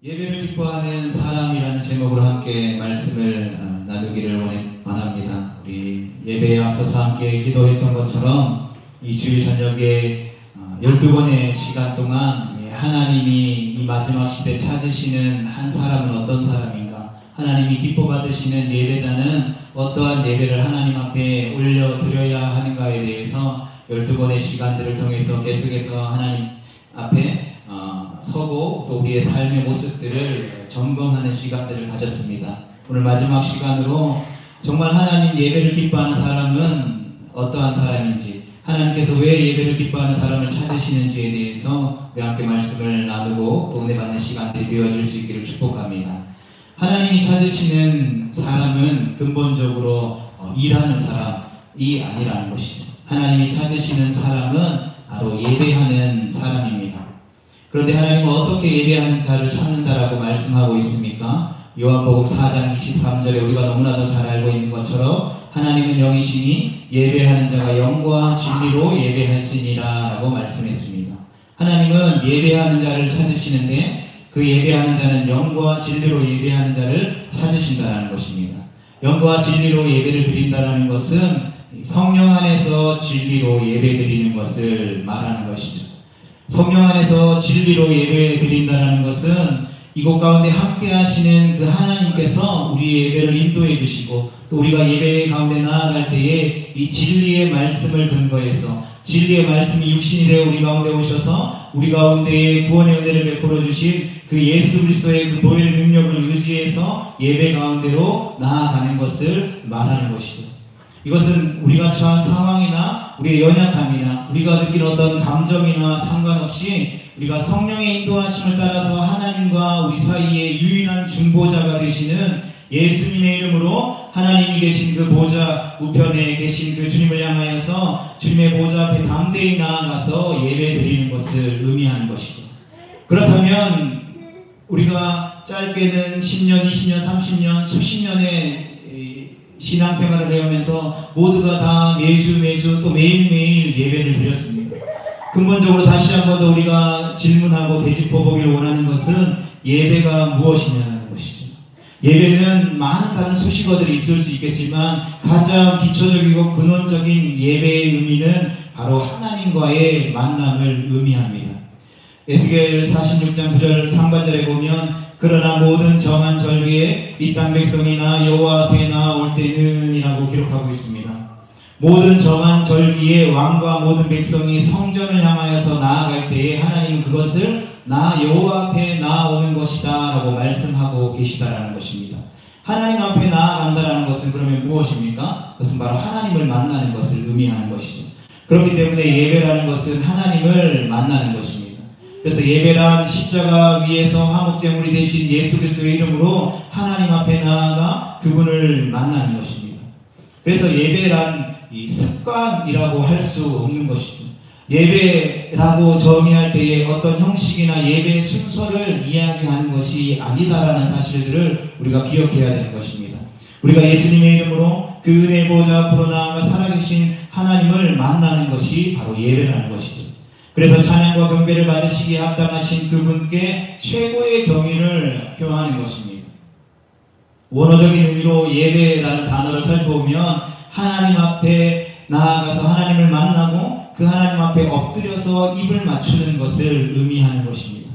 예배를 기뻐하는 사람이라는 제목으로 함께 말씀을 나누기를 원합니다. 우리 예배에 앞서서 함께 기도했던 것처럼 이 주일 저녁에 12번의 시간 동안 하나님이 이 마지막 시대 찾으시는 한 사람은 어떤 사람인가, 하나님이 기뻐 받으시는 예배자는 어떠한 예배를 하나님 앞에 올려드려야 하는가에 대해서 12번의 시간들을 통해서 계속해서 하나님 앞에 서고 또 우리의 삶의 모습들을 점검하는 시간들을 가졌습니다. 오늘 마지막 시간으로 정말 하나님 예배를 기뻐하는 사람은 어떠한 사람인지, 하나님께서 왜 예배를 기뻐하는 사람을 찾으시는지에 대해서 우리 함께 말씀을 나누고 또 은혜 받는 시간들이 되어질 수 있기를 축복합니다. 하나님이 찾으시는 사람은 근본적으로 일하는 사람이 아니라는 것이죠. 하나님이 찾으시는 사람은 바로 예배하는 사람입니다. 그런데 하나님은 어떻게 예배하는가를 찾는다라고 말씀하고 있습니까? 요한복음 4장 23절에 우리가 너무나도 잘 알고 있는 것처럼 하나님은 영이시니 예배하는 자가 영과 진리로 예배할지니라 라고 말씀했습니다. 하나님은 예배하는 자를 찾으시는데 그 예배하는 자는 영과 진리로 예배하는 자를 찾으신다는 것입니다. 영과 진리로 예배를 드린다는 것은 성령 안에서 진리로 예배 드리는 것을 말하는 것이죠. 성령 안에서 진리로 예배 드린다는 것은 이곳 가운데 함께 하시는 그 하나님께서 우리의 예배를 인도해 주시고 또 우리가 예배 가운데 나아갈 때에 이 진리의 말씀을 근거해서 진리의 말씀이 육신이 되어 우리 가운데 오셔서 우리 가운데에 구원의 은혜를 베풀어 주신 그 예수 그리스도의 그 보혈의 능력을 의지해서 예배 가운데로 나아가는 것을 말하는 것이죠. 이것은 우리가 처한 상황이나 우리의 연약함이나 우리가 느낀 어떤 감정이나 상관없이 우리가 성령의 인도하심을 따라서 하나님과 우리 사이에 유일한 중보자가 되시는 예수님의 이름으로 하나님이 계신 그 보좌 우편에 계신 그 주님을 향하여서 주님의 보좌 앞에 담대히 나아가서 예배 드리는 것을 의미하는 것이죠. 그렇다면 우리가 짧게는 10년, 20년, 30년, 수십 년의 신앙생활을 해오면서 모두가 다 매주 또 매일매일 예배를 드렸습니다. 근본적으로 다시 한 번 더 우리가 질문하고 되짚어보기를 원하는 것은 예배가 무엇이냐는 것이죠. 예배는 많은 다른 수식어들이 있을 수 있겠지만 가장 기초적이고 근원적인 예배의 의미는 바로 하나님과의 만남을 의미합니다. 에스겔 46장 9절 상반절에 보면 그러나 모든 정한 절기에 이 땅 백성이나 여호와 앞에 나올 때는 이라고 기록하고 있습니다. 모든 정한 절기에 왕과 모든 백성이 성전을 향하여서 나아갈 때에 하나님은 그것을 나 여호와 앞에 나아오는 것이다 라고 말씀하고 계시다라는 것입니다. 하나님 앞에 나아간다라는 것은 그러면 무엇입니까? 그것은 바로 하나님을 만나는 것을 의미하는 것이죠. 그렇기 때문에 예배라는 것은 하나님을 만나는 것입니다. 그래서 예배란 십자가 위에서 화목제물이 되신 예수 그리스도의 이름으로 하나님 앞에 나아가 그분을 만나는 것입니다. 그래서 예배란 이 습관이라고 할 수 없는 것이죠. 예배라고 정의할 때에 어떤 형식이나 예배 순서를 이야기하는 것이 아니다라는 사실들을 우리가 기억해야 되는 것입니다. 우리가 예수님의 이름으로 그 은혜 보좌 앞으로 나아가 살아계신 하나님을 만나는 것이 바로 예배라는 것이죠. 그래서 찬양과 경배를 받으시기에 합당하신 그분께 최고의 경의를 표하는 것입니다. 원어적인 의미로 예배라는 단어를 살펴보면 하나님 앞에 나아가서 하나님을 만나고 그 하나님 앞에 엎드려서 입을 맞추는 것을 의미하는 것입니다.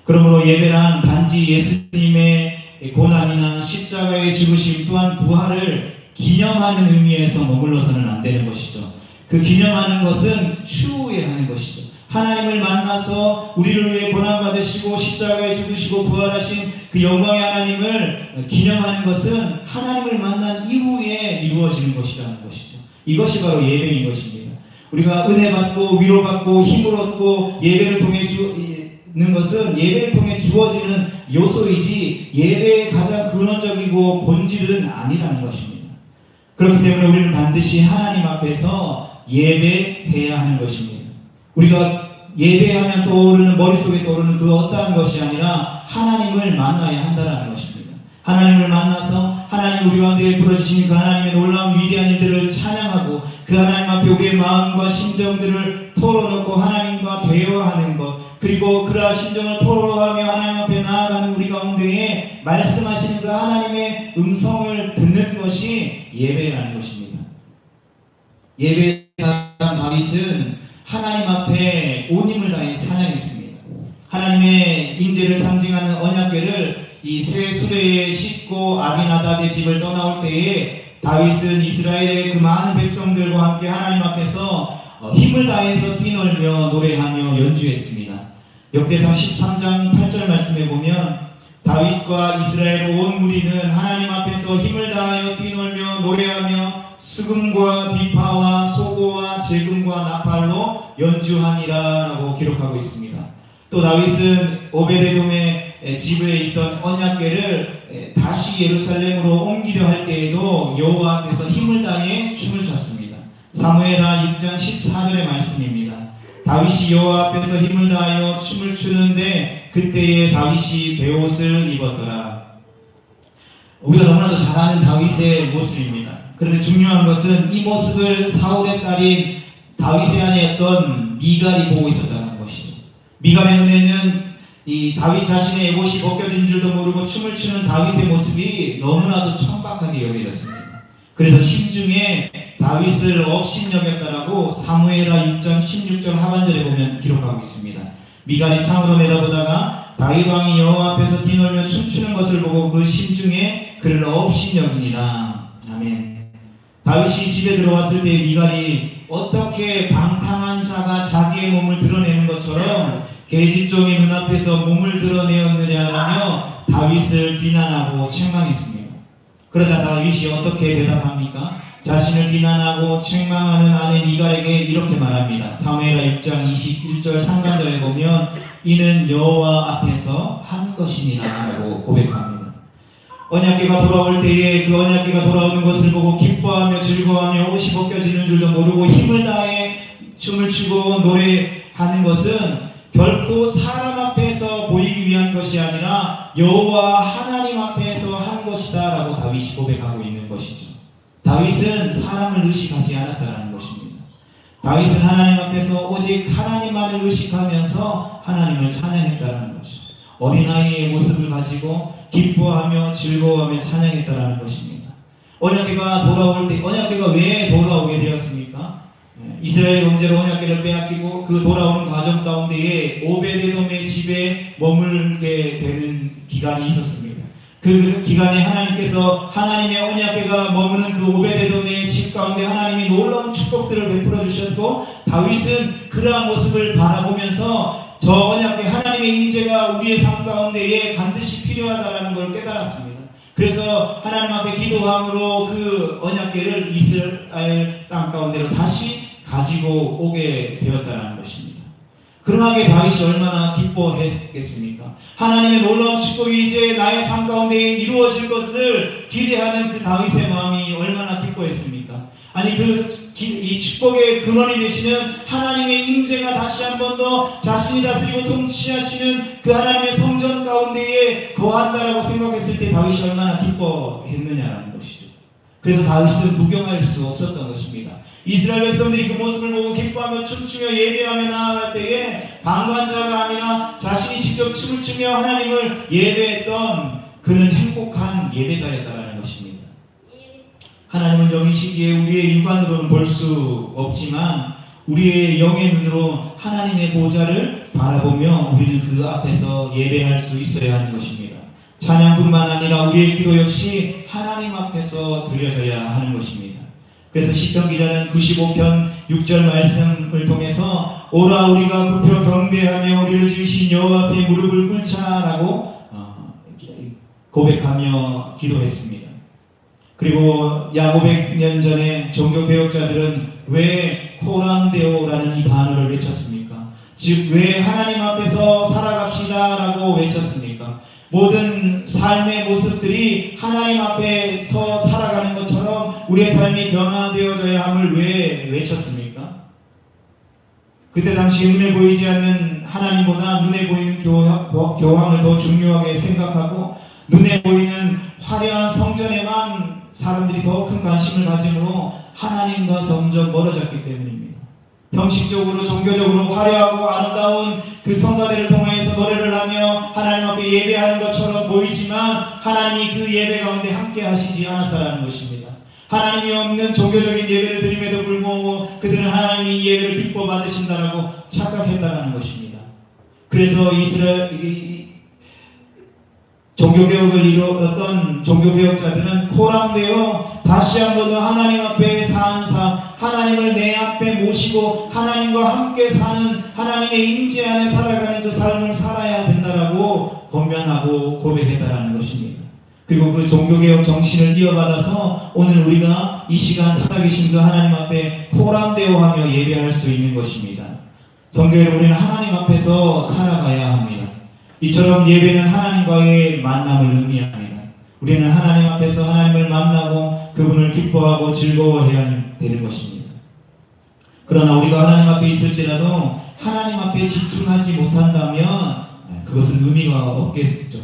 그러므로 예배란 단지 예수님의 고난이나 십자가의 죽으심 또한 부활을 기념하는 의미에서 머물러서는 안 되는 것이죠. 그 기념하는 것은 추후에 하는 것이죠. 하나님을 만나서 우리를 위해 고난받으시고 십자가에 죽으시고 부활하신 그 영광의 하나님을 기념하는 것은 하나님을 만난 이후에 이루어지는 것이라는 것이죠. 이것이 바로 예배인 것입니다. 우리가 은혜 받고 위로받고 힘을 얻고 예배를 통해 주는 것은 예배를 통해 주어지는 요소이지 예배의 가장 근원적이고 본질은 아니라는 것입니다. 그렇기 때문에 우리는 반드시 하나님 앞에서 예배해야 하는 것입니다. 우리가 예배하면 떠오르는 머릿속에 떠오르는 그 어떠한 것이 아니라 하나님을 만나야 한다는 것입니다. 하나님을 만나서 하나님 우리 가운데 부러지신 그 하나님의 놀라운 위대한 일들을 찬양하고 그 하나님 앞에 우리의 마음과 심정들을 털어놓고 하나님과 대화하는 것, 그리고 그러한 심정을 토로하며 하나님 앞에 나아가는 우리 가운데에 말씀하시는 그 하나님의 음성을 듣는 것이 예배라는 것입니다. 예배의 사람 다윗은 하나님 앞에 온 힘을 다해 찬양했습니다. 하나님의 인재를 상징하는 언약궤를 이 새 수레에 싣고 아비나답의 집을 떠나올 때에 다윗은 이스라엘의 그 많은 백성들과 함께 하나님 앞에서 힘을 다해서 뛰놀며 노래하며 연주했습니다. 역대상 13장 8절 말씀에 보면 다윗과 이스라엘 온 무리는 하나님 앞에서 힘을 다하여 뛰놀며 노래하며 수금과 비파와 소고와 제금과 나팔로 연주하니라 라고 기록하고 있습니다. 또 다윗은 오베데돔의 집에 있던 언약궤를 다시 예루살렘으로 옮기려 할 때에도 여호와 앞에서 힘을 다해 춤을 췄습니다. 사무엘하 6장 14절의 말씀입니다. 다윗이 여호와 앞에서 힘을 다하여 춤을 추는데 그때에 다윗이 베옷을 입었더라. 우리가 너무나도 잘 아는 다윗의 모습입니다. 그런데 중요한 것은 이 모습을 사울의 딸인 다윗의 아내였던 미갈이 보고 있었다는 것이죠. 미갈의 눈에는 이 다윗 자신의 에봇이 벗겨진 줄도 모르고 춤을 추는 다윗의 모습이 너무나도 천박하게 여겨졌습니다. 그래서 심중에 다윗을 업신여겼다라고 사무엘하 6장 16절 하반절에 보면 기록하고 있습니다. 미갈이 창으로 내다보다가 다윗 왕이 여호와 앞에서 뛰놀며 춤추는 것을 보고 그 심중에 그를 업신여기니라. 아멘. 다윗이 집에 들어왔을 때 미갈이 어떻게 방탕한 자가 자기의 몸을 드러내는 것처럼 계집종의 눈앞에서 몸을 드러내었느냐라며 다윗을 비난하고 책망했습니다. 그러자 다윗이 어떻게 대답합니까? 자신을 비난하고 책망하는 아내 미갈에게 이렇게 말합니다. 사무엘하 6장 21절 상반절에 보면 이는 여호와 앞에서 한 것이니라고 고백합니다. 언약궤가 돌아올 때에 그 언약궤가 돌아오는 것을 보고 기뻐하며 즐거워하며 옷이 벗겨지는 줄도 모르고 힘을 다해 춤을 추고 노래하는 것은 결코 사람 앞에서 보이기 위한 것이 아니라 여호와 하나님 앞에서 한 것이다 라고 다윗이 고백하고 있는 것이죠. 다윗은 사람을 의식하지 않았다는 것입니다. 다윗은 하나님 앞에서 오직 하나님만을 의식하면서 하나님을 찬양했다는 것이죠. 어린아이의 모습을 가지고 기뻐하며 즐거워하며 찬양했다는 것입니다. 언약궤가 돌아올 때 언약궤가 왜 돌아오게 되었습니까? 이스라엘 황제로 언약궤를 빼앗기고 그 돌아오는 과정 가운데에 오베데돔의 집에 머물게 되는 기간이 있었습니다. 그 기간에 하나님께서 하나님의 언약궤가 머무는 그 오베데돔의 집 가운데 하나님이 놀라운 축복들을 베풀어 주셨고 다윗은 그러한 모습을 바라보면서 저 언약궤 하나님의 임재가 우리의 삶 가운데에 반드시 필요하다는 걸 깨달았습니다. 그래서 하나님 앞에 기도함으로 그 언약궤를 이스라엘 땅 가운데로 다시 가지고 오게 되었다는 것입니다. 그러하게 다윗이 얼마나 기뻐했겠습니까? 하나님의 놀라운 축복이 이제 나의 삶 가운데 이루어질 것을 기대하는 그 다윗의 마음이 얼마나 기뻐했습니까? 아니 이 축복의 근원이 되시는 하나님의 임재가 다시 한 번 더 자신이 다스리고 통치하시는 그 하나님의 성전 가운데에 거한다라고 생각했을 때 다윗이 얼마나 기뻐했느냐라는 것이죠. 그래서 다윗은 구경할 수 없었던 것입니다. 이스라엘 백성들이 그 모습을 보고 기뻐하며 춤추며 예배하며 나아갈 때에 방관자가 아니라 자신이 직접 춤을 추며 하나님을 예배했던 그는 행복한 예배자였다라는 것입니다. 하나님은 여기 시기에 우리의 육안으로는 볼 수 없지만 우리의 영의 눈으로 하나님의 보좌를 바라보며 우리는 그 앞에서 예배할 수 있어야 하는 것입니다. 찬양뿐만 아니라 우리의 기도 역시 하나님 앞에서 드려져야 하는 것입니다. 그래서 시편 기자는 95편 6절 말씀을 통해서 오라 우리가 굽혀 경배하며 우리를 지으신 여호와 앞에 무릎을 꿇자라고 고백하며 기도했습니다. 그리고 약 500년 전에 종교개혁자들은 왜 코란데오라는 이 단어를 외쳤습니까? 즉 왜 하나님 앞에서 살아갑시다라고 외쳤습니까? 모든 삶의 모습들이 하나님 앞에서 살아가는 것처럼 우리의 삶이 변화되어져야 함을 왜 외쳤습니까? 그때 당시 눈에 보이지 않는 하나님보다 눈에 보이는 교황을 더 중요하게 생각하고 눈에 보이는 화려한 성전에만 사람들이 더 큰 관심을 가짐으로 하나님과 점점 멀어졌기 때문입니다. 형식적으로 종교적으로 화려하고 아름다운 그 성가대를 통해서 노래를 하며 하나님 앞에 예배하는 것처럼 보이지만 하나님이 그 예배 가운데 함께 하시지 않았다는 것입니다. 하나님이 없는 종교적인 예배를 드림에도 불구하고 그들은 하나님이 이 예배를 기뻐 받으신다라고 착각했다는 것입니다. 그래서 종교개혁을 이루었던 종교개혁자들은 포럼되어 다시 한 번 더 하나님 앞에 사는 삶, 하나님을 내 앞에 모시고 하나님과 함께 사는 하나님의 임재 안에 살아가는 그 삶을 살아야 된다라고 권면하고 고백했다라는 것입니다. 그리고 그 종교개혁 정신을 이어받아서 오늘 우리가 이 시간 살아계신 그 하나님 앞에 포럼되어 하며 예배할 수 있는 것입니다. 성도여러분, 우리는 하나님 앞에서 살아가야 합니다. 이처럼 예배는 하나님과의 만남을 의미합니다. 우리는 하나님 앞에서 하나님을 만나고 그분을 기뻐하고 즐거워해야 되는 것입니다. 그러나 우리가 하나님 앞에 있을지라도 하나님 앞에 집중하지 못한다면 그것은 의미가 없겠죠.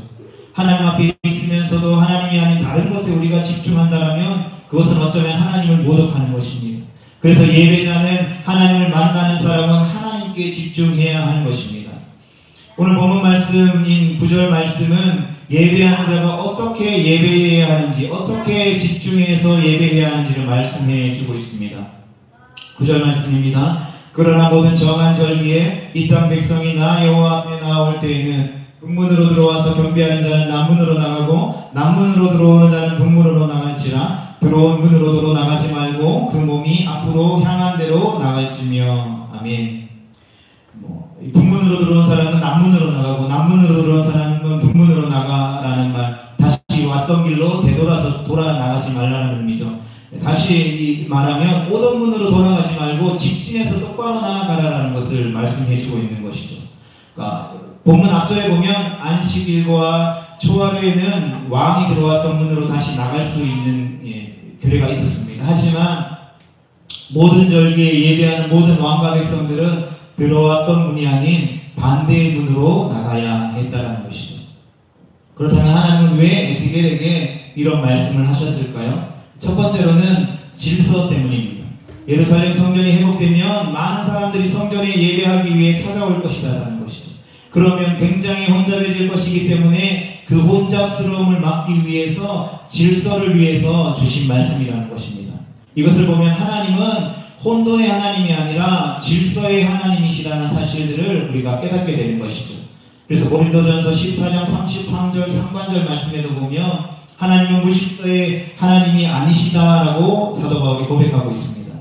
하나님 앞에 있으면서도 하나님이 아닌 다른 것에 우리가 집중한다면 그것은 어쩌면 하나님을 모독하는 것입니다. 그래서 예배자는 하나님을 만나는 사람은 하나님께 집중해야 하는 것입니다. 오늘 본문 말씀인 9절 말씀은 예배하는 자가 어떻게 예배해야 하는지, 어떻게 집중해서 예배해야 하는지를 말씀해 주고 있습니다. 9절 말씀입니다. 그러나 모든 정한 절기에 이 땅 백성이 나 여호와 앞에 나올 때에는 북문으로 들어와서 경배하는 자는 남문으로 나가고 남문으로 들어오는 자는 북문으로 나갈지라 들어온 문으로 나가지 말고 그 몸이 앞으로 향한 대로 나갈지며. 아멘. 북문으로 들어온 사람은 남문으로 나가고 남문으로 들어온 사람은 북문으로 나가라는 말, 다시 왔던 길로 되돌아서 돌아 나가지 말라는 의미죠. 다시 말하면 오던 문으로 돌아가지 말고 직진해서 똑바로 나아가라는 것을 말씀해 주고 있는 것이죠. 그러니까 본문 앞절에 보면 안식일과 초하루에는 왕이 들어왔던 문으로 다시 나갈 수 있는 규례가 있었습니다. 하지만 모든 절기에 예배하는 모든 왕과 백성들은 들어왔던 문이 아닌 반대의 문으로 나가야 했다는 것이죠. 그렇다면 하나님은 왜 에스겔에게 이런 말씀을 하셨을까요? 첫 번째로는 질서 때문입니다. 예루살렘 성전이 회복되면 많은 사람들이 성전에 예배하기 위해 찾아올 것이라는 것이죠. 그러면 굉장히 혼잡해질 것이기 때문에 그 혼잡스러움을 막기 위해서 질서를 위해서 주신 말씀이라는 것입니다. 이것을 보면 하나님은 혼돈의 하나님이 아니라 질서의 하나님이시라는 사실들을 우리가 깨닫게 되는 것이죠. 그래서 고린도전서 14장 33절 상반절 말씀에도 보면 하나님은 무질서의 하나님이 아니시다라고 사도 바울이 고백하고 있습니다.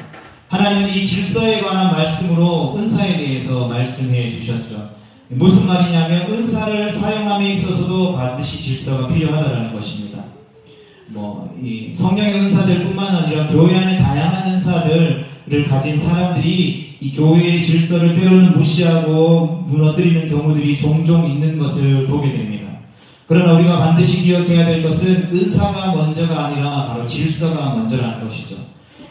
하나님은 이 질서에 관한 말씀으로 은사에 대해서 말씀해 주셨죠. 무슨 말이냐면 은사를 사용함에 있어서도 반드시 질서가 필요하다는 것입니다. 이 성령의 은사들뿐만 아니라 교회 안에 다양한 은사들을 가진 사람들이 이 교회의 질서를 때로는 무시하고 무너뜨리는 경우들이 종종 있는 것을 보게 됩니다. 그러나 우리가 반드시 기억해야 될 것은 은사가 먼저가 아니라 바로 질서가 먼저라는 것이죠.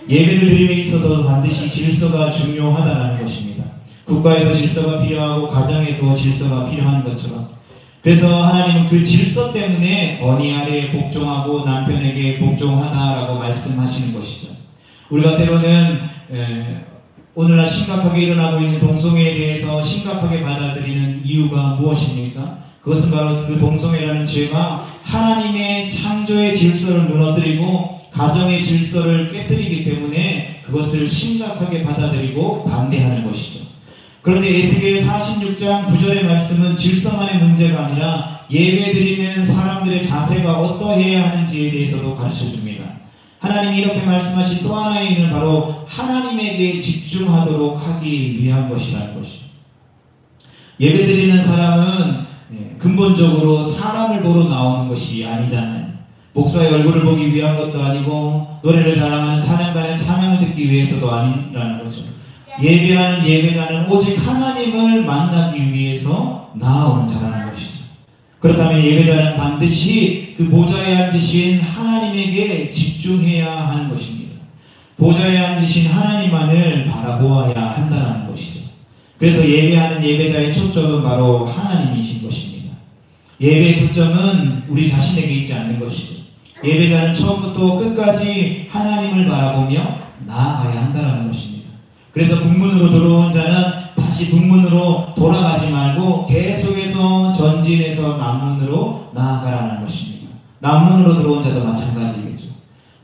예배를 드림에 있어서 반드시 질서가 중요하다는 것입니다. 국가에도 질서가 필요하고 가정에도 질서가 필요한 것처럼, 그래서 하나님은 그 질서 때문에 언니 아래에 복종하고 남편에게 복종하다라고 말씀하시는 것이죠. 우리가 때로는 오늘날 심각하게 일어나고 있는 동성애에 대해서 심각하게 받아들이는 이유가 무엇입니까? 그것은 바로 그 동성애라는 죄가 하나님의 창조의 질서를 무너뜨리고 가정의 질서를 깨뜨리기 때문에 그것을 심각하게 받아들이고 반대하는 것이죠. 그런데 에스겔 46장 9절의 말씀은 질서만의 문제가 아니라 예배드리는 사람들의 자세가 어떠해야 하는지에 대해서도 가르쳐줍니다. 하나님이 이렇게 말씀하신 또 하나의 이유는 바로 하나님에게 집중하도록 하기 위한 것이라는 것이죠. 예배드리는 사람은 근본적으로 사람을 보러 나오는 것이 아니잖아요. 목사의 얼굴을 보기 위한 것도 아니고 노래를 자랑하는 찬양단의 찬양을 듣기 위해서도 아니라는 거죠. 예배하는 예배자는 오직 하나님을 만나기 위해서 나아오는 자라는 것이죠. 그렇다면 예배자는 반드시 그 보좌에 앉으신 하나님에게 집중해야 하는 것입니다. 보좌에 앉으신 하나님만을 바라보아야 한다는 것이죠. 그래서 예배하는 예배자의 초점은 바로 하나님이신 것입니다. 예배의 초점은 우리 자신에게 있지 않는 것이죠. 예배자는 처음부터 끝까지 하나님을 바라보며 나아가야 한다는 것입니다. 그래서 북문으로 들어온 자는 다시 북문으로 돌아가지 말고 계속해서 전진해서 남문으로 나아가라는 것입니다. 남문으로 들어온 자도 마찬가지겠죠.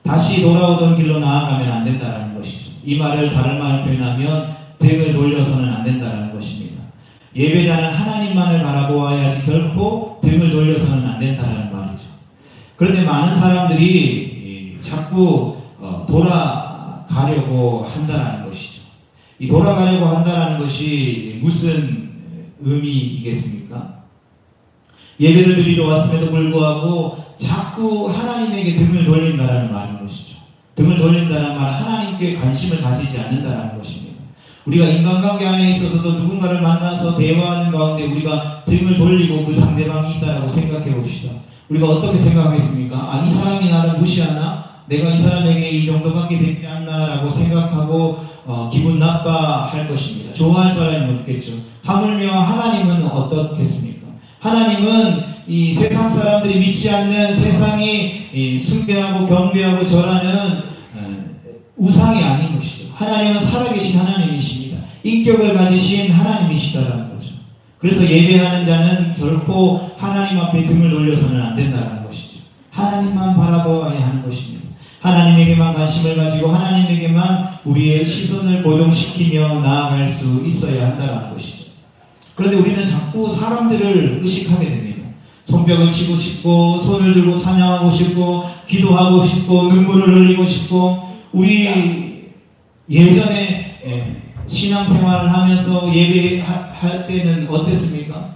다시 돌아오던 길로 나아가면 안 된다는 것이죠. 이 말을 다른 말로 표현하면 등을 돌려서는 안 된다는 것입니다. 예배자는 하나님만을 바라보아야지 결코 등을 돌려서는 안 된다는 말이죠. 그런데 많은 사람들이 자꾸 돌아가려고 한다는 것이죠. 이 돌아가려고 한다는 것이 무슨 의미이겠습니까? 예배를 드리러 왔음에도 불구하고 자꾸 하나님에게 등을 돌린다는 말인 것이죠. 등을 돌린다는 말은 하나님께 관심을 가지지 않는다는 것입니다. 우리가 인간관계 안에 있어서도 누군가를 만나서 대화하는 가운데 우리가 등을 돌리고 그 상대방이 있다고 생각해 봅시다. 우리가 어떻게 생각하겠습니까? 이 사람이 나를 무시하나? 내가 이 사람에게 이 정도밖에 되지 않나? 라고 생각하고 기분 나빠할 것입니다. 좋아할 사람이 없겠죠. 하물며 하나님은 어떻겠습니까? 하나님은 이 세상 사람들이 믿지 않는 세상이 숭배하고 경배하고 절하는 우상이 아닌 것이죠. 하나님은 살아계신 하나님이십니다. 인격을 가지신 하나님이시다라는 거죠. 그래서 예배하는 자는 결코 하나님 앞에 등을 돌려서는 안 된다는 것이죠. 하나님만 바라보아야 하는 것입니다. 하나님에게만 관심을 가지고 하나님에게만 우리의 시선을 고정시키며 나아갈 수 있어야 한다는 것이죠. 그런데 우리는 자꾸 사람들을 의식하게 됩니다. 손뼉을 치고 싶고 손을 들고 찬양하고 싶고 기도하고 싶고 눈물을 흘리고 싶고 우리 예전에 신앙생활을 하면서 예배할 때는 어땠습니까?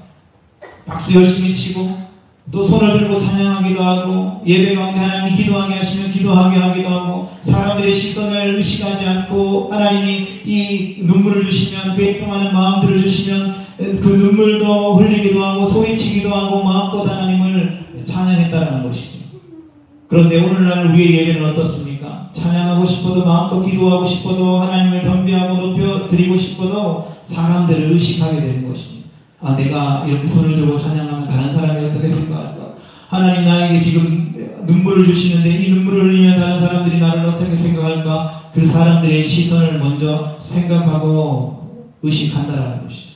박수 열심히 치고 또 손을 들고 찬양하기도 하고 예배 가운데 하나님이 기도하게 하시면 기도하게 하기도 하고 사람들의 시선을 의식하지 않고 하나님이 이 눈물을 주시면 괴통하는 마음들을 주시면 그 눈물도 흘리기도 하고 소리치기도 하고 마음껏 하나님을 찬양했다는 것이죠. 그런데 오늘날 우리의 예배는 어떻습니까? 찬양하고 싶어도 마음껏 기도하고 싶어도 하나님을 경배하고 높여드리고 싶어도 사람들을 의식하게 되는 것입니다. 내가 이렇게 손을 들고 찬양하면 다른 사람이 어떻게 생각할까? 하나님 나에게 지금 눈물을 주시는데 이 눈물을 흘리면 다른 사람들이 나를 어떻게 생각할까? 그 사람들의 시선을 먼저 생각하고 의식한다는 것이죠.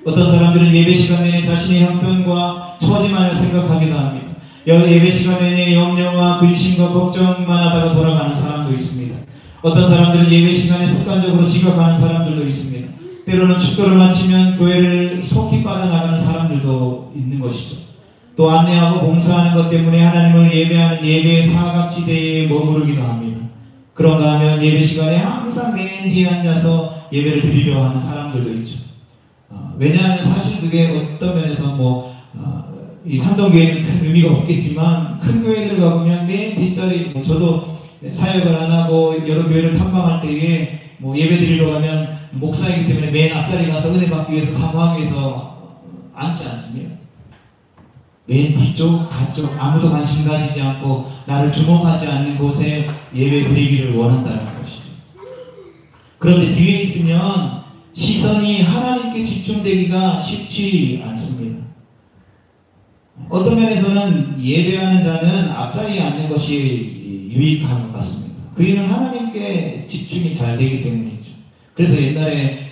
어떤 사람들은 예배 시간 내내 자신의 형편과 처지만을 생각하기도 합니다. 예배 시간 내내 염려와 근심과 걱정만 하다가 돌아가는 사람도 있습니다. 어떤 사람들은 예배 시간에 습관적으로 지각하는 사람들도 있습니다. 때로는 축도를 마치면 교회를 속히 빠져나가는 사람들도 있는 것이죠. 또 안내하고 봉사하는 것 때문에 하나님을 예배하는 예배의 사각지대에 머무르기도 합니다. 그런가 하면 예배 시간에 항상 맨 뒤에 앉아서 예배를 드리려 하는 사람들도 있죠. 왜냐하면 사실 그게 어떤 면에서 이 산동교회는 큰 의미가 없겠지만 큰 교회들 가보면 맨 뒷자리 저도 사역을 안 하고 여러 교회를 탐방할 때에 예배 드리러 가면 목사이기 때문에 맨 앞자리 가서 은혜 받기 위해서 사모하기 위해서 앉지 않습니다. 맨 뒤쪽, 앞쪽 아무도 관심 가지지 않고 나를 주목하지 않는 곳에 예배 드리기를 원한다는 것이죠. 그런데 뒤에 있으면 시선이 하나님께 집중되기가 쉽지 않습니다. 어떤 면에서는 예배하는 자는 앞자리에 앉는 것이 유익한 것 같습니다. 그 이유는 하나님께 집중이 잘 되기 때문이죠. 그래서 옛날에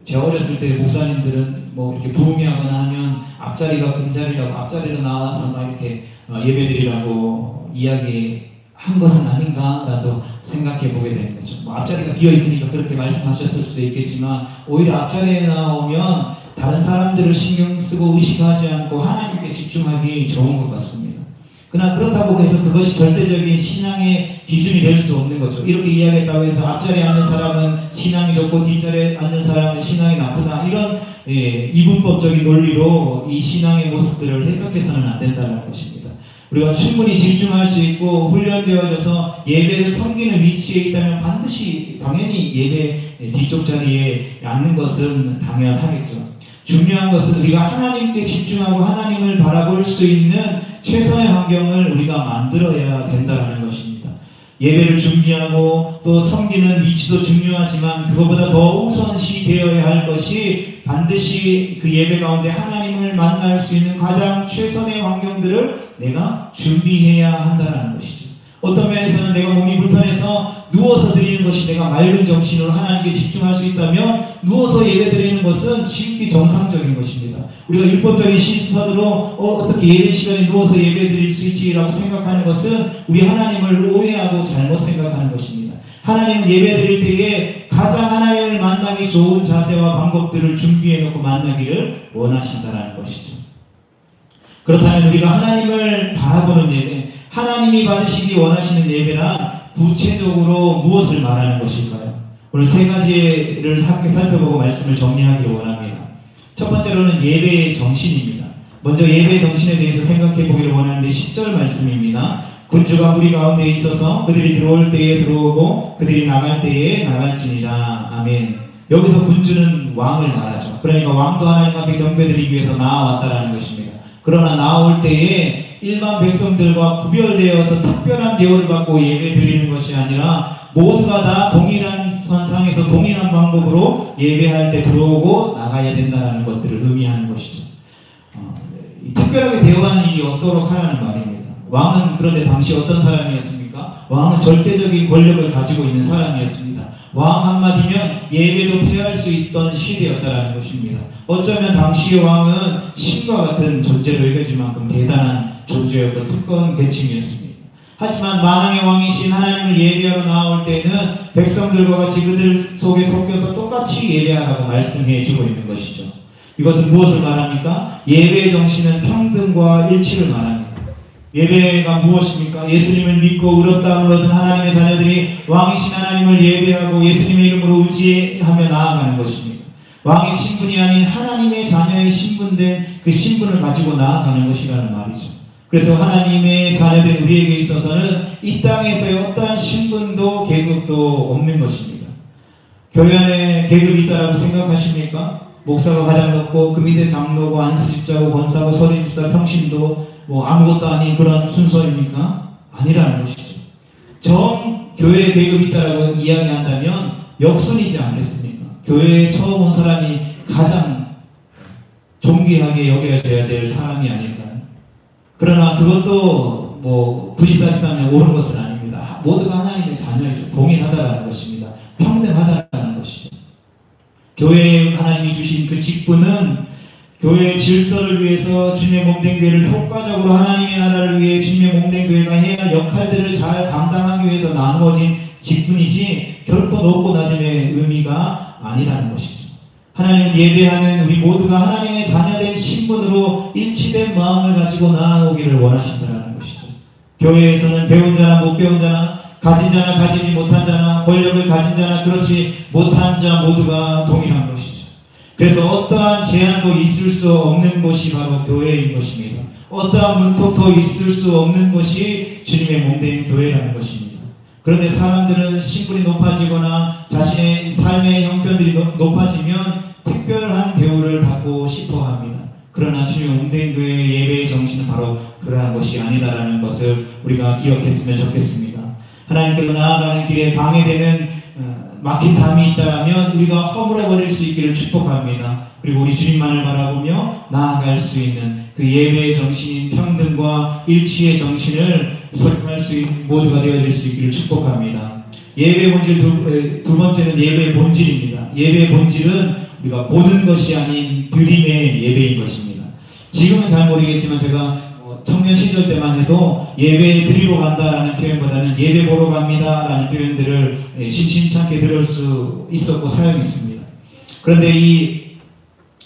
제 어렸을 때 목사님들은 이렇게 부흥회하거나 하면 앞자리가 금자리라고 앞자리로 나와서 막 이렇게 예배드리라고 이야기한 것은 아닌가라도 생각해 보게 되는 거죠. 앞자리가 비어 있으니까 그렇게 말씀하셨을 수도 있겠지만 오히려 앞자리에 나오면 다른 사람들을 신경 쓰고 의식하지 않고 하나님께 집중하기 좋은 것 같습니다. 그러나 그렇다고 해서 그것이 절대적인 신앙의 기준이 될 수 없는 거죠. 이렇게 이야기했다고 해서 앞자리에 앉는 사람은 신앙이 좋고 뒷자리에 앉는 사람은 신앙이 나쁘다. 이런 이분법적인 논리로 이 신앙의 모습들을 해석해서는 안 된다는 것입니다. 우리가 충분히 집중할 수 있고 훈련되어져서 예배를 섬기는 위치에 있다면 반드시 당연히 예배 뒤쪽 자리에 앉는 것은 당연하겠죠. 중요한 것은 우리가 하나님께 집중하고 하나님을 바라볼 수 있는 최선의 환경을 우리가 만들어야 된다는 것입니다. 예배를 준비하고 또 섬기는 위치도 중요하지만 그것보다 더 우선시 되어야 할 것이 반드시 그 예배 가운데 하나님을 만날 수 있는 가장 최선의 환경들을 내가 준비해야 한다는 것이죠. 어떤 면에서는 내가 몸이 불편해서 누워서 드리는 것이 내가 맑은 정신으로 하나님께 집중할 수 있다면 누워서 예배 드리는 것은 지극히 정상적인 것입니다. 우리가 율법적인 시스템으로 어떻게 예배 시간에 누워서 예배 드릴 수 있지라고 생각하는 것은 우리 하나님을 오해하고 잘못 생각하는 것입니다. 하나님은 예배 드릴 때에 가장 하나님을 만나기 좋은 자세와 방법들을 준비해 놓고 만나기를 원하신다는 것이죠. 그렇다면 우리가 하나님을 바라보는 예배, 하나님이 받으시기 원하시는 예배란 구체적으로 무엇을 말하는 것일까요? 오늘 세 가지를 함께 살펴보고 말씀을 정리하기 원합니다. 첫 번째로는 예배의 정신입니다. 먼저 예배의 정신에 대해서 생각해 보기를 원하는데 10절 말씀입니다. 군주가 무리 가운데 있어서 그들이 들어올 때에 들어오고 그들이 나갈 때에 나갈지니라. 아멘. 여기서 군주는 왕을 말하죠. 그러니까 왕도 하나님 앞에 경배드리기 위해서 나아왔다라는 것입니다. 그러나 나올 때에 일반 백성들과 구별되어서 특별한 대우를 받고 예배 드리는 것이 아니라 모두가 다 동일한 선상에서 동일한 방법으로 예배할 때 들어오고 나가야 된다는 것들을 의미하는 것이죠. 특별하게 대우하는 일이 없도록 하라는 말입니다. 왕은 그런데 당시 어떤 사람이었습니까? 왕은 절대적인 권력을 가지고 있는 사람이었습니다. 왕 한마디면 예배도 폐할 수 있던 시대였다는 것입니다. 어쩌면 당시의 왕은 신과 같은 존재로 여겨질 만큼 대단한 존재였고 특권 계층이었습니다. 하지만 만왕의 왕이신 하나님을 예배하러 나올 때는 백성들과 같이 그들 속에 섞여서 똑같이 예배하라고 말씀해 주고 있는 것이죠. 이것은 무엇을 말합니까? 예배의 정신은 평등과 일치를 말합니다. 예배가 무엇입니까? 예수님을 믿고 의롭다함을 얻은 하나님의 자녀들이 왕이신 하나님을 예배하고 예수님의 이름으로 의지하며 나아가는 것입니다. 왕의 신분이 아닌 하나님의 자녀의 신분된 그 신분을 가지고 나아가는 것이라는 말이죠. 그래서 하나님의 자녀된 우리에게 있어서는 이 땅에서의 어떠한 신분도 계급도 없는 것입니다. 교회 안에 계급이 있다라고 생각하십니까? 목사가 가장 높고 그 밑에 장로고 안수집자고 권사고 서리집사 평신도 아무것도 아닌 그런 순서입니까? 아니라는 것이죠. 교회에 계급이 있다라고 이야기한다면 역순이지 않겠습니까? 따교회에 처음 온 사람이 가장 존귀하게 여겨져야 될 사람이 아닐까요? 그러나 그것도 굳이 따지자면 옳은 것은 아닙니다. 모두가 하나님의 자녀이죠. 동일하다는 것입니다. 평등하다는 것이죠. 교회에 하나님이 주신 그 직분은 교회의 질서를 위해서 주님의 몸된 교회를 효과적으로 하나님의 나라를 위해 주님의 몸된 교회가 해야 할 역할들을 잘 감당하기 위해서 나누어진 직분이지 결코 높고 낮음의 의미가 아니라는 것이죠. 하나님은 예배하는 우리 모두가 하나님의 자녀된 신분으로 일치된 마음을 가지고 나아오기를 원하신다는 것이죠. 교회에서는 배운 자나 못 배운 자나 가진 자나 가지지 못한 자나 권력을 가진 자나 그렇지 못한 자 모두가 동일한 것이죠. 그래서 어떠한 제한도 있을 수 없는 것이 바로 교회인 것입니다. 어떠한 문턱도 있을 수 없는 것이 주님의 몸된 교회라는 것입니다. 그런데 사람들은 신분이 높아지거나 자신의 삶의 형편들이 높아지면 특별한 대우를 받고 싶어 합니다. 그러나 주님의 몸된 교회의 예배의 정신은 바로 그러한 것이 아니다라는 것을 우리가 기억했으면 좋겠습니다. 하나님께로 나아가는 길에 방해되는 막힌 담이 있다면 우리가 허물어버릴 수 있기를 축복합니다. 그리고 우리 주님만을 바라보며 나아갈 수 있는 그 예배의 정신인 평등과 일치의 정신을 설명할 수 있는 모두가 되어질 수 있기를 축복합니다. 예배의 본질 두 번째는 예배의 본질입니다. 예배의 본질은 우리가 보는 것이 아닌 드림의 예배인 것입니다. 지금은 잘 모르겠지만 제가 청년 시절 때만 해도 예배 드리러 간다라는 표현보다는 예배 보러 갑니다라는 표현들을 심심찮게 들을 수 있었고 사용했습니다. 그런데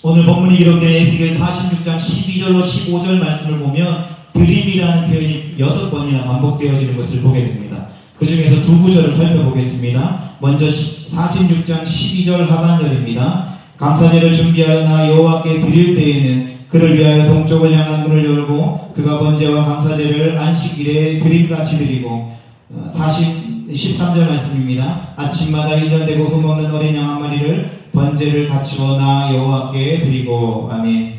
오늘 본문이 기록된 에스겔 46장 12절로 15절 말씀을 보면 드림이라는 표현이 6번이나 반복되어지는 것을 보게 됩니다. 그 중에서 두 구절을 살펴보겠습니다. 먼저 46장 12절 하반절입니다. 감사제를 준비하여 나 여호와께 드릴 때에는 그를 위하여 동쪽을 향한 문을 열고 그가 번제와 감사제를 안식일에 드림같이 드리고 13절 말씀입니다. 아침마다 1년 되고 흠없는 어린 양 한 마리를 번제를 갖추어 나 여호와께 드리고 아멘.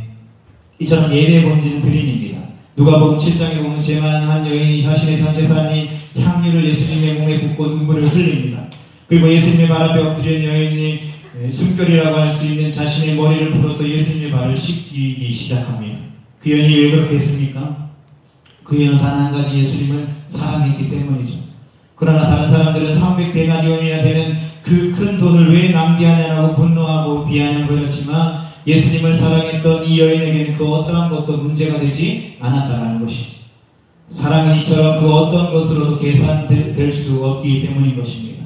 이처럼 예배의 본질은 드림입니다. 누가복음 7장에 보면 재만한 한 여인이 자신의 전 재산인 향유를 예수님의 몸에 붓고 눈물을 흘립니다. 그리고 예수님의 발 앞에 엎드린 여인이 숨결이라고 할 수 있는 자신의 머리를 풀어서 예수님의 발을 씻기기 시작합니다. 그 여인이 왜 그렇게 했습니까? 그 여인은 단 한 가지 예수님을 사랑했기 때문이죠. 그러나 다른 사람들은 300데나리온이나 되는 그 큰 돈을 왜 낭비하냐라고 분노하고 비아냥을 벌였지만 예수님을 사랑했던 이 여인에게는 그 어떠한 것도 문제가 되지 않았다는 것이죠. 사랑은 이처럼 그 어떤 것으로도 계산될 수 없기 때문인 것입니다.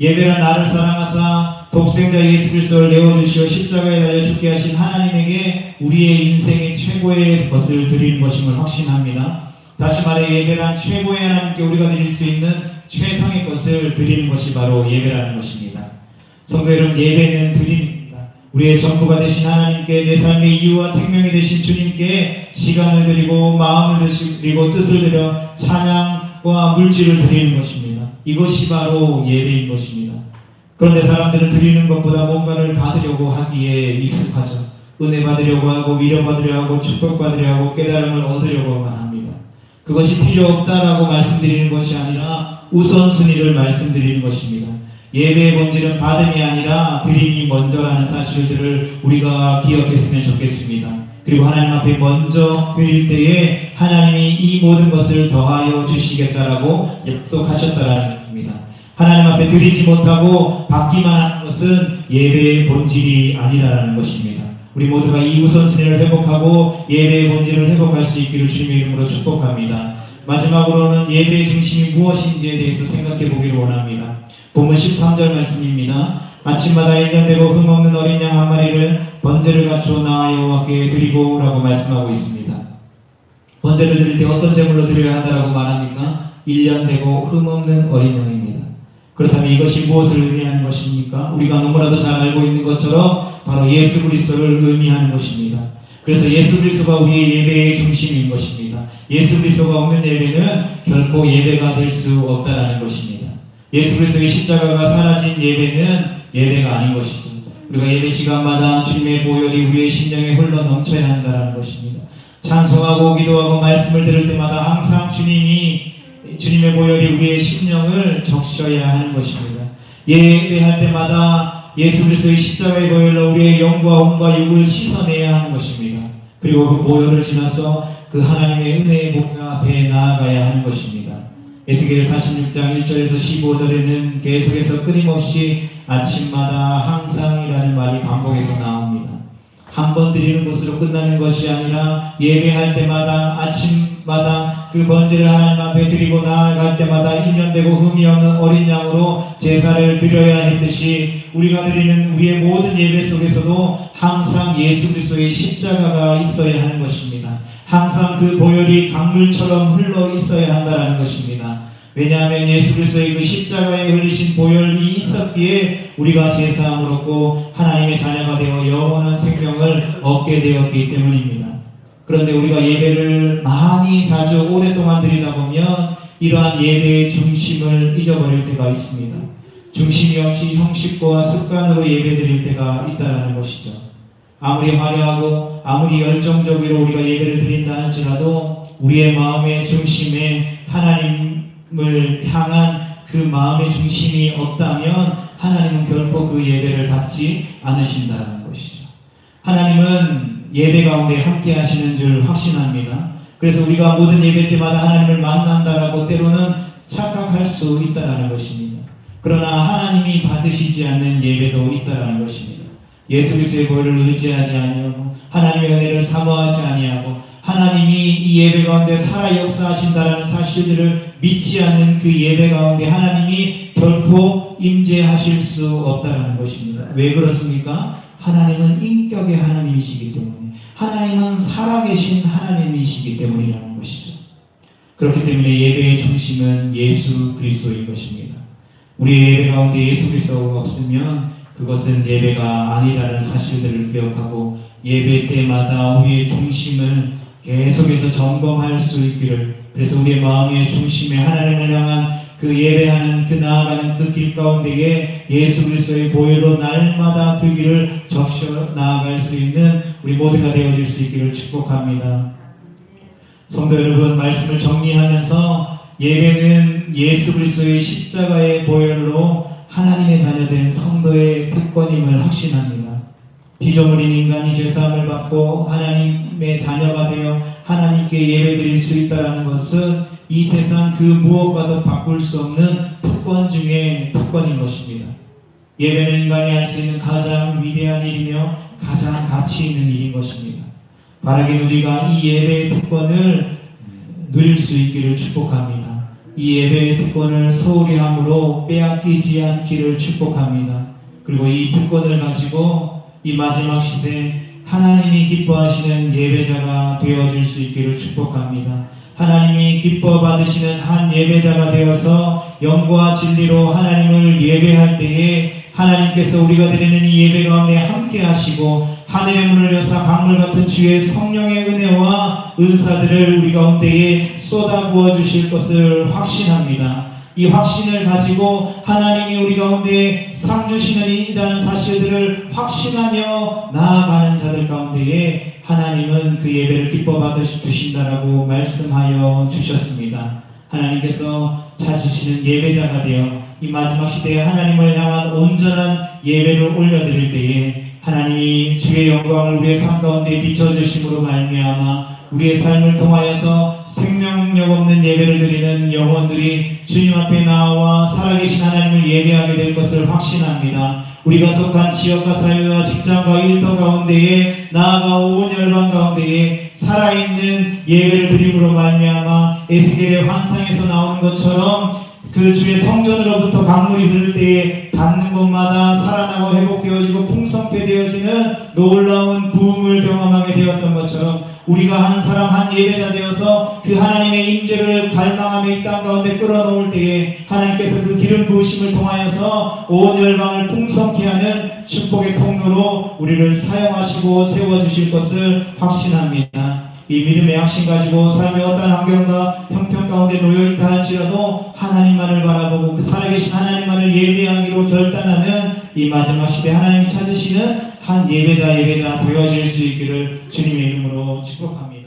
예배란 나를 사랑하사 독생자 예수 그리스도를 내어주시어 십자가에 달려 죽게 하신 하나님에게 우리의 인생의 최고의 것을 드리는 것임을 확신합니다. 다시 말해 예배란 최고의 하나님께 우리가 드릴 수 있는 최상의 것을 드리는 것이 바로 예배라는 것입니다. 성도 여러분, 예배는 드림입니다. 우리의 전부가 되신 하나님께, 내 삶의 이유와 생명이 되신 주님께 시간을 드리고 마음을 드리고 뜻을 들여 찬양과 물질을 드리는 것입니다. 이것이 바로 예배인 것입니다. 그런데 사람들은 드리는 것보다 뭔가를 받으려고 하기에 익숙하죠. 은혜 받으려고 하고 위로받으려고 하고 축복받으려고 하고 깨달음을 얻으려고만 합니다. 그것이 필요 없다라고 말씀드리는 것이 아니라 우선순위를 말씀드리는 것입니다. 예배의 본질은 받음이 아니라 드림이 먼저라는 사실들을 우리가 기억했으면 좋겠습니다. 그리고 하나님 앞에 먼저 드릴 때에 하나님이 이 모든 것을 더하여 주시겠다라고 약속하셨다라는 겁니다. 하나님 앞에 드리지 못하고 받기만 하는 것은 예배의 본질이 아니라는 것입니다. 우리 모두가 이 우선순위를 회복하고 예배의 본질을 회복할 수 있기를 주님의 이름으로 축복합니다. 마지막으로는 예배의 중심이 무엇인지에 대해서 생각해 보기를 원합니다. 본문 13절 말씀입니다. 아침마다 1년 되고 흠없는 어린 양 한 마리를 번제를 갖추어 나와 여호와께 드리고 라고 말씀하고 있습니다. 번제를 드릴 때 어떤 제물로 드려야 한다라고 말합니까? 1년 되고 흠없는 어린 양입니다. 그렇다면 이것이 무엇을 의미하는 것입니까? 우리가 너무나도 잘 알고 있는 것처럼 바로 예수 그리스도를 의미하는 것입니다. 그래서 예수 그리스도가 우리의 예배의 중심인 것입니다. 예수 그리스도가 없는 예배는 결코 예배가 될 수 없다는 것입니다. 예수 그리스도의 십자가가 사라진 예배는 예배가 아닌 것이죠. 우리가 예배 시간마다 주님의 보혈이 우리의 심령에 흘러 넘쳐야 한다는 것입니다. 찬송하고 기도하고 말씀을 들을 때마다 항상 주님의 보혈이 우리의 심령을 적셔야 하는 것입니다. 예배할 때마다 예수 그리스도의 십자가의 보혈로 우리의 영과 혼과 육을 씻어내야 하는 것입니다. 그리고 그 보혈을 지나서 그 하나님의 은혜의 보좌 앞에 나아가야 하는 것입니다. 에스겔 46장 1절에서 15절에는 계속해서 끊임없이 아침마다 항상이라는 말이 반복해서 나옵니다. 한 번 드리는 것으로 끝나는 것이 아니라 예배할 때마다 아침마다 그 번제를 하나님 앞에 드리고 나아갈 때마다 1년 되고 흠이 없는 어린 양으로 제사를 드려야 했듯이 우리가 드리는 우리의 모든 예배 속에서도 항상 예수 그리스도의 십자가가 있어야 하는 것입니다. 항상 그 보혈이 강물처럼 흘러 있어야 한다는 것입니다. 왜냐하면 예수 그리스도의 그 십자가에 흘리신 보혈이 있었기에 우리가 제사함을 얻고 하나님의 자녀가 되어 영원한 생명을 얻게 되었기 때문입니다. 그런데 우리가 예배를 많이 자주 오랫동안 드리다 보면 이러한 예배의 중심을 잊어버릴 때가 있습니다. 중심이 없이 형식과 습관으로 예배 드릴 때가 있다는 것이죠. 아무리 화려하고 아무리 열정적으로 우리가 예배를 드린다 할지라도 우리의 마음의 중심에 하나님을 향한 그 마음의 중심이 없다면 하나님은 결코 그 예배를 받지 않으신다는 것이죠. 하나님은 예배 가운데 함께 하시는 줄 확신합니다. 그래서 우리가 모든 예배 때마다 하나님을 만난다라고 때로는 착각할 수 있다는 것입니다. 그러나 하나님이 받으시지 않는 예배도 있다는 것입니다. 예수 그리스도의 보혈을 의지하지 아니하고 하나님의 은혜를 사모하지 아니하고 하나님이 이 예배 가운데 살아 역사하신다라는 사실들을 믿지 않는 그 예배 가운데 하나님이 결코 임재하실 수 없다는 것입니다. 왜 그렇습니까? 하나님은 인격의 하나님이시기 때문에, 하나님은 살아계신 하나님이시기 때문이라는 것이죠. 그렇기 때문에 예배의 중심은 예수 그리스도인 것입니다. 우리의 예배 가운데 예수 그리스도가 없으면 그것은 예배가 아니라는 사실들을 기억하고 예배 때마다 우리의 중심을 계속해서 점검할 수 있기를, 그래서 우리의 마음의 중심에 하나님을 향한 그 예배하는 그 나아가는 그 길 가운데에 예수 그리스도의 보혈로 날마다 그 길을 적셔 나아갈 수 있는 우리 모두가 되어질 수 있기를 축복합니다. 성도 여러분, 말씀을 정리하면서 예배는 예수 그리스도의 십자가의 보혈로 하나님의 자녀된 성도의 특권임을 확신합니다. 피조물인 인간이 죄사함을 받고 하나님의 자녀가 되어 하나님께 예배드릴 수 있다는 것은 이 세상 그 무엇과도 바꿀 수 없는 특권 중에 특권인 것입니다. 예배는 인간이 할 수 있는 가장 위대한 일이며 가장 가치 있는 일인 것입니다. 바라긴 우리가 이 예배의 특권을 누릴 수 있기를 축복합니다. 이 예배의 특권을 소홀히 함으로 빼앗기지 않기를 축복합니다. 그리고 이 특권을 가지고 이 마지막 시대 하나님이 기뻐하시는 예배자가 되어줄 수 있기를 축복합니다. 하나님이 기뻐 받으시는 한 예배자가 되어서 영과 진리로 하나님을 예배할 때에 하나님께서 우리가 드리는 이 예배 가운데 함께 하시고 하늘의 문을 여사 강물 같은 주의 성령의 은혜와 은사들을 우리 가운데에 쏟아부어 주실 것을 확신합니다. 이 확신을 가지고 하나님이 우리 가운데 상 주시는 이라는 사실들을 확신하며 나아가는 자들 가운데에 하나님은 그 예배를 기뻐 받아 주신다라고 말씀하여 주셨습니다. 하나님께서 찾으시는 예배자가 되어 이 마지막 시대에 하나님을 향한 온전한 예배를 올려드릴 때에 하나님이 주의 영광을 우리의 삶 가운데 비춰주심으로 말미암아 우리의 삶을 통하여서 생명력 없는 예배를 드리는 영혼들이 주님 앞에 나와 살아계신 하나님을 예배하게 될 것을 확신합니다. 우리가 속한 지역과 사회와 직장과 일터 가운데에 나아가 온 열방 가운데에 살아있는 예배를 드림으로 말미암아 에스겔의 환상에서 나오는 것처럼 그 주의 성전으로부터 강물이 흐를 때에 닿는 곳마다 살아나고 회복되어지고 풍성케 되어지는 놀라운 부흥을 경험하게 되었던 것처럼 우리가 한 사람 한 예배자 되어서 그 하나님의 임재를 갈망하며 이 땅 가운데 끌어놓을 때에 하나님께서 그 기름 부으심을 통하여서 온 열방을 풍성케 하는 축복의 통로로 우리를 사용하시고 세워주실 것을 확신합니다. 이 믿음의 확신 가지고 삶의 어떤 환경과 형편 가운데 놓여있다 할지라도 하나님만을 바라보고 그 살아계신 하나님만을 예배하기로 결단하는 이 마지막 시대 하나님이 찾으시는 한 예배자 되어질 수 있기를 주님의 이름으로 축복합니다.